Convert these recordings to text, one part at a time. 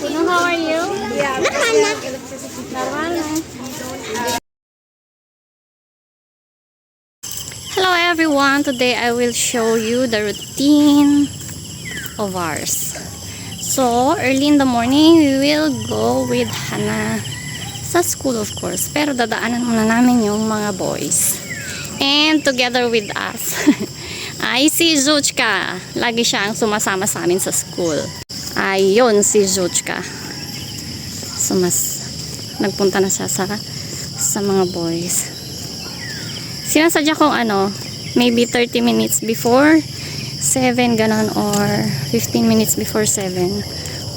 Puno, how are you? Normal. Normal na. Hello everyone, today I will show you the routine of ours. So, early in the morning, we will go with Hannah sa school of course. Pero dadaanan muna namin yung mga boys. And together with us, ay si Zuchka. Lagi siyang sumasama sa amin sa school. Ayun si Zuchka. Nagpunta na siya sa mga boys. Sinasadya kong maybe 30 minutes before 7 ganon or 15 minutes before 7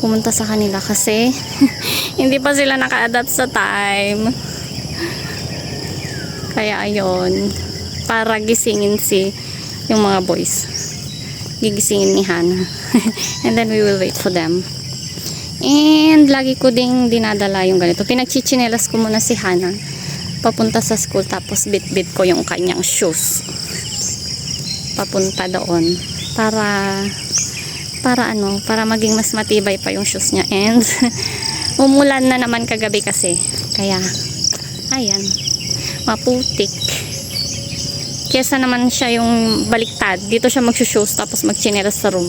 pumunta sa kanila kasi hindi pa sila naka-adapt sa time. Kaya ayun, para gisingin yung mga boys. Gigisingin ni Hannah. And then we will wait for them. And lagi ko ding dinadala yung ganito. Pinagchichinelas ko muna si Hannah papunta sa school, tapos bit-bit ko yung kanyang shoes papunta doon para maging mas matibay pa yung shoes niya. And umulan na naman kagabi kasi, kaya ayan, maputik. Kesa naman siya yung baliktad, dito siya magsushoes tapos magchinelas sa room.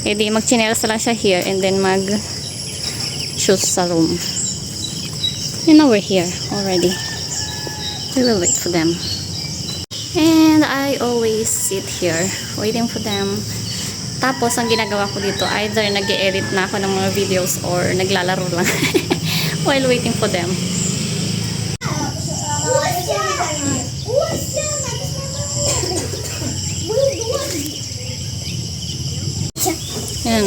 E di magchinelas lang siya here and then mag shoes sa room. You know we're here already. We will wait for them. And I always sit here waiting for them. Tapos ang ginagawa ko dito, either nag-e-edit na ako ng mga videos or naglalaro lang while waiting for them. Yan.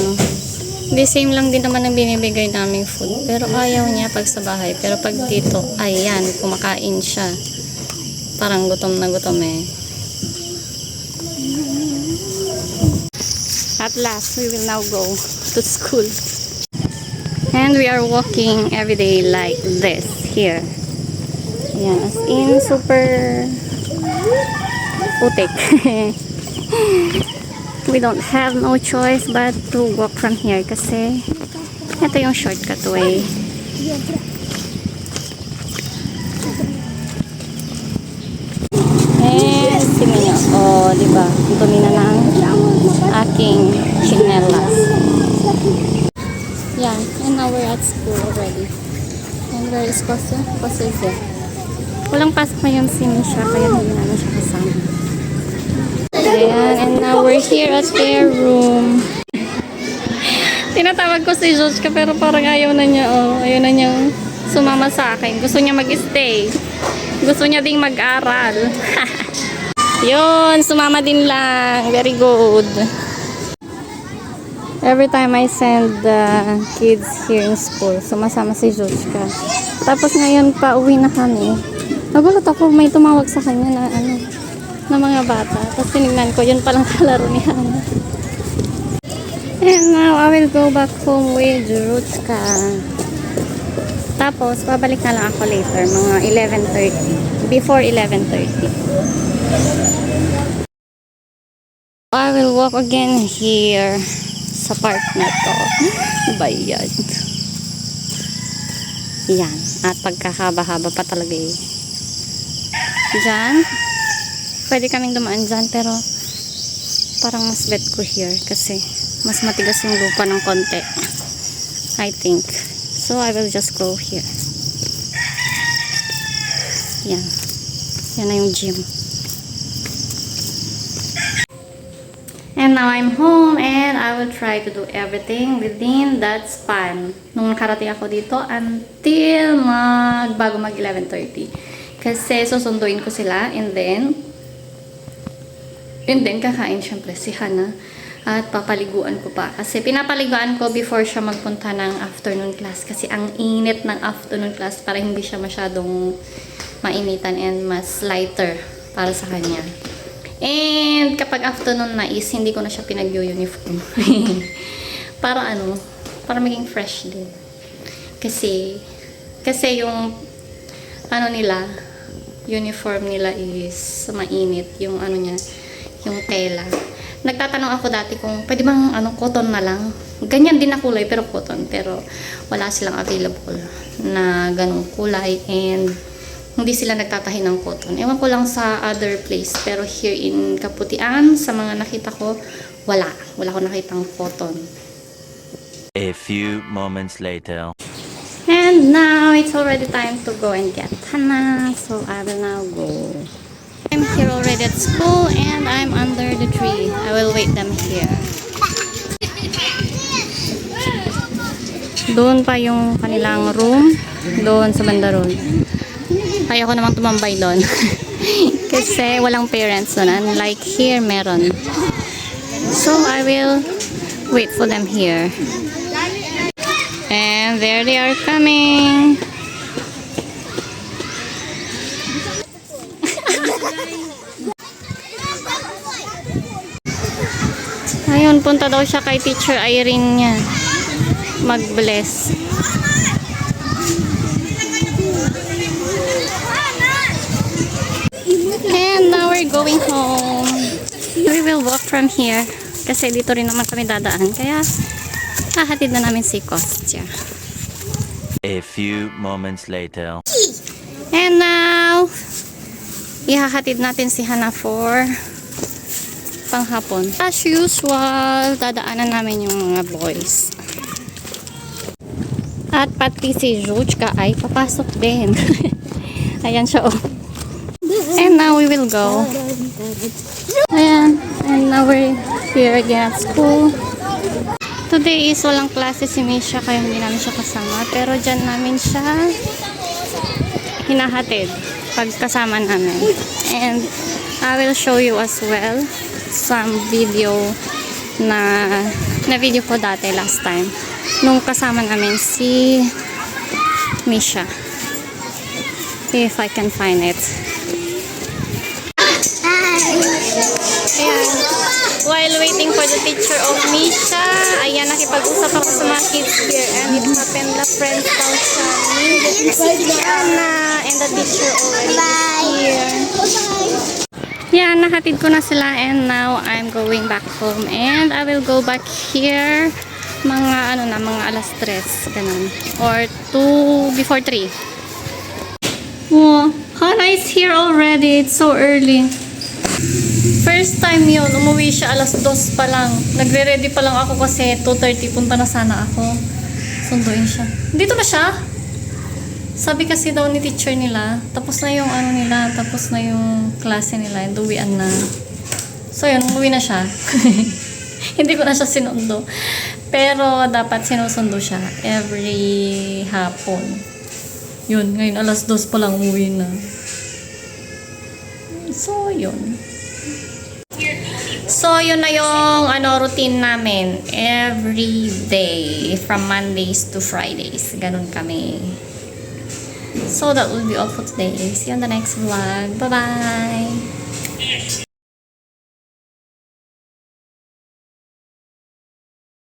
The same lang din naman ang binibigay naming food. Pero ayaw niya pag sa bahay. Pero pag dito, ayan, kumakain siya. Parang gutom na gutom eh. At last, we will now go to school. And we are walking every day like this here. Ayan, as in super putik. We don't have no choice but to walk from here kasi ito yung shortcut way. And tingnan nyo, diba, dumi na ng aking chinelas. Yan, and now we're at school already. And where is Kosa? Kosa is there. Walang pasok ngayon si Misha, kaya hindi namin siya kasama. Ayan, and now we're here at their room. Tinatawag ko si Joshka pero parang ayaw na niya, ayaw na niyang sumama sa akin. Gusto niya mag-stay. Gusto niya ding mag-aral. Yun, sumama din lang. Very good. Every time I send the kids here in school, sumasama si Joshka. Tapos ngayon pa uwi na kami. Nagulat ako, may tumawag sa kanya na mga bata. Tapos tinignan ko, yun palang kalaro ni Hannah. And now, I will go back home with Joshka. Tapos, babalik na lang ako later, mga 11:30. Before 11:30. I will walk again here sa park na to. Bayan. Yan. At pagkahaba-haba pa talaga eh. Diyan. Pwede kaming dumaan dyan, pero parang mas bet ko here kasi mas matigas yung lupa ng konti. I think. So, I will just go here. Yan. Yan na yung gym. And now I'm home and I will try to do everything within that span. Nung nakarating ako dito until bago mag 11:30. Kasi susunduin ko sila and then kakain syempre si Hannah at papaliguan ko pa. Kasi pinapaliguan ko before siya magpunta ng afternoon class. Kasi ang init ng afternoon class para hindi siya masyadong mainitan and mas lighter para sa kanya. And kapag afternoon na is, hindi ko na siya pinag-uniform. para maging fresh din. Kasi yung uniform nila is mainit. Yung yung tela. Nagtatanong ako dati kung pwede bang cotton na lang. Ganyan din na kulay pero cotton. Pero wala silang available na ganong kulay and hindi sila nagtatahi ng cotton. Ewan ko lang sa other place. Pero here in Kaputian, sa mga nakita ko, wala. Wala ko nakitang cotton. A few moments later. And now, it's already time to go and get Hana. So, I will now go. I'm here already at school and I'm under the tree. I will wait them here. Doon pa yung kanilang room. Doon sa banda road. Kaya ko namang tumambay doon. Kasi walang parents doon. Unlike here, meron. So, I will wait for them here. And there they are coming. Ayun, punta daw siya kay Teacher Irene niya. Mag-bless. And now we're going home. We will walk from here. Kasi dito rin naman kami dadaan. Kaya, hahatid na namin si Kostya. A few moments later. And now, ihahatid natin si Hana for panghapon. As usual, dadaanan namin yung mga boys. At pati si Rujka ay papasok din. Ayan siya, oh. And now we will go. Ayan. And now we're here again at school. Today is walang klase si Misha kaya hindi namin siya kasama. Pero dyan namin siya hinahatid pag kasama namin. And I will show you as well some video na video ko dati last time. Nung kasama namin si Misha. See if I can find it. Ayan. While waiting for the teacher of Misha, ayan, nakipag-usap ako sa mga kids here. And it happened na friends daw siya ni Anna and the teacher already here. Yeah, nahatid ko na sila and now I'm going back home. And I will go back here mga mga alas 3, ganun. Or 2, before 3. Wow, Hana is here already. It's so early. First time yun, umuwi siya alas 2 pa lang. Nagre-ready pa lang ako kasi 2:30 punta na sana ako. Sunduin siya. Dito na siya? Sabi kasi daw ni teacher nila, tapos na yung nila, tapos na yung klase nila, and uwian na. So yun, umuwi na siya. Hindi ko na siya sinundo. Pero dapat sinusundo siya every hapon. Yun, ngayon alas 2 pa lang umuwi na. So yun. So, yun na yung routine namin. Every day. From Mondays to Fridays. Ganun kami. So, that will be all for today. See you on the next vlog. Bye-bye!